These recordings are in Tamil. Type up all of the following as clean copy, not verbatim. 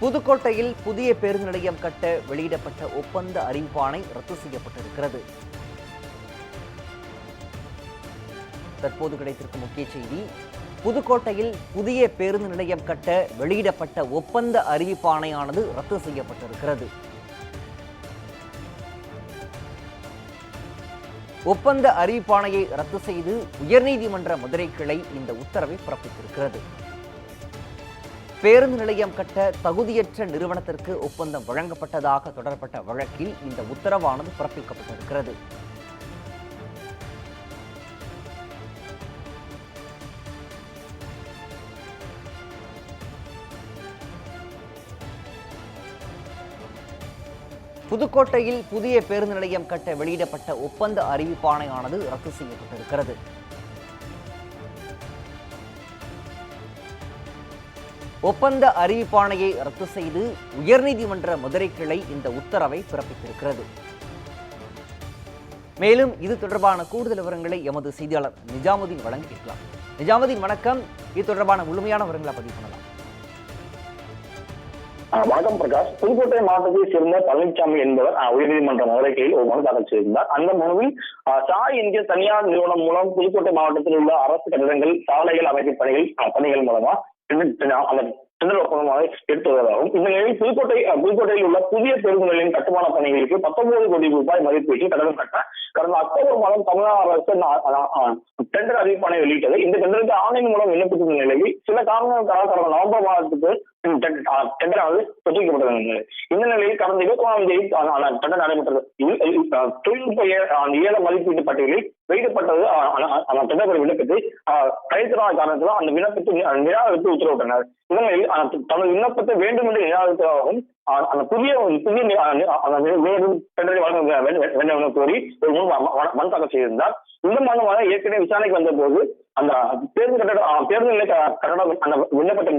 புதுக்கோட்டையில் புதிய பேருந்து நிலையம் கட்ட வெளியிடப்பட்ட ஒப்பந்த அறிவிப்பாணை ரத்து செய்யப்பட்டிருக்கிறது. தற்போது கிடைத்திருக்கும் முக்கிய செய்தி, புதுக்கோட்டையில் புதிய பேருந்து நிலையம் கட்ட வெளியிடப்பட்ட ஒப்பந்த அறிவிப்பாணையானது ரத்து செய்யப்பட்டிருக்கிறது. ஒப்பந்த அறிவிப்பாணையை ரத்து செய்து உயர்நீதிமன்ற மதுரை கிளை இந்த உத்தரவை பிறப்பித்திருக்கிறது. பேருந்து நிலையம் கட்ட தகுதியற்ற நிறுவனத்திற்கு ஒப்பந்தம் வழங்கப்பட்டதாக தொடரப்பட்ட வழக்கில் இந்த உத்தரவானது பிறப்பிக்கப்பட்டிருக்கிறது. புதுக்கோட்டையில் புதிய பேருந்து நிலையம் கட்ட வெளியிடப்பட்ட ஒப்பந்த அறிவிப்பாணையானது ரத்து செய்யப்பட்டிருக்கிறது. ஒப்பந்த அறிவிப்பாணையை ரத்து செய்து உயர்நீதிமன்ற மதுரை கிளை இந்த உத்தரவை பிறப்பித்திருக்கிறது. மேலும் இது தொடர்பான கூடுதல் விவரங்களை எமது செய்தியாளர் நிஜாமுதீன் வழங்கி கேட்கலாம். நிஜாமுதீன் வணக்கம். இது தொடர்பான முழுமையான விவரங்களை பதிவு பண்ணலாம். வணக்கம் பிரகாஷ். புதுக்கோட்டை மாவட்டத்தை சேர்ந்த பழனிசாமி என்பவர் உயர்நீதிமன்ற மதுரை கிளையில் ஒரு மனு தாக்கல் செய்திருந்தார். அந்த மனுவில் சாய் என்கிற தனியார் நிறுவனம் மூலம் புதுக்கோட்டை மாவட்டத்தில் உள்ள அரசு கட்டிடங்கள், சாலைகள் அமைக்கும் பணிகள் மூலமா அந்த டெண்டர் ஒப்பந்தமாக எடுத்து வருவதாகவும், இந்த நிலையில் புதுக்கோட்டையில் உள்ள புதிய பேருந்து நிலையம் கட்டுமான பணிகளுக்கு 19 கோடி ரூபாய் மதிப்பீட்டில் கட்டணம் கட்ட கடந்த அக்டோபர் மாதம் தமிழ்நாடு அரசு டெண்டர் அறிவிப்பானை வெளியிட்டது. இந்த டெண்டருக்கு ஆன்லைன் மூலம் விண்ணப்பித்த நிலையில் சில காரணங்களுக்காக கடந்த நவம்பர் மாதத்துக்கு டெண்டரானது ஒத்திவைக்கப்பட்டது. இந்த நிலையில் கடந்த 21ஆம் தேதி டெண்டர் நடைபெற்றது. தொழில்நுட்ப ஏல மதிப்பீட்டு பட்டியலில் வெளியிடப்பட்டது. டெண்டர் விண்ணப்பத்தை கைத்தராத காரணத்தில் அந்த விண்ணப்பத்தை நிராகரித்து உத்தரவிட்டனர். இதனில் தனது விண்ணப்பத்தை வேண்டும் என்று நிராகரித்ததாகவும் அந்த புதிய டெண்டரை வழங்க வேண்டும் என கோரி ஒரு மனு தாக்கல் செய்திருந்தார். இந்த மனுவாக ஏற்கனவே விசாரணைக்கு வந்த போது அந்த பேருந்து நிலை கட்டடம் அந்த விண்ணப்பட்ட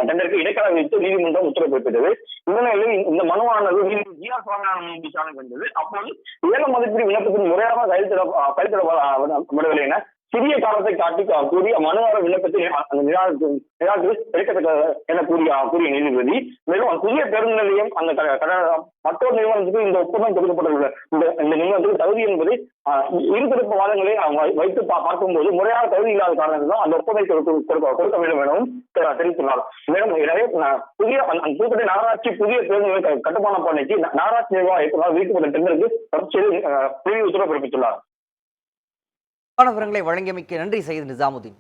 டெண்டருக்கு இடைக்கால வைத்து நீதிமன்றம் உத்தரவு பிறப்பித்தது. இந்த நிலையில் இந்த மனுவானது ஜிஆர் சுவாமிநாதன் விசாரணைக்கு வந்தது. அப்போது ஏல மதிப்பீடு விண்ணப்பத்தின் முறையாக கைவிடவில்லை என சிறிய காலத்தை காட்டி கூறி மனுவாளர் விண்ணப்பத்தை நிராகரித்து எடுக்கத்தக்க என கூறிய நீதிபதி, மேலும் புதிய பேருந்து நிலையம் அந்த மற்றொரு நிறுவனத்துக்கு இந்த ஒப்பந்தம் கொடுக்கப்பட்டுள்ள இந்த நிறுவனத்துக்கு தகுதி என்பது இருதரப்பு வாதங்களை வைத்து பார்க்கும்போது முறையாக தகுதி இல்லாத காரணத்தில் அந்த ஒப்பந்தத்தை கொடுக்க வேண்டும் எனவும் தெரிவித்துள்ளார். மேலும் எனவே புதுக்கோட்டை நகராட்சி புதிய பேருந்து நிலைய கட்டுமான பணிக்கு நகராட்சி நிர்வாக இயக்குநர் வீட்டுப்பட்ட டெண்டருக்கு ரத்து செய்து உத்தரவு பிறப்பித்துள்ளார். விவரங்களை வழங்கியமைக்கு நன்றி செய்து நிஜாமுதீன்.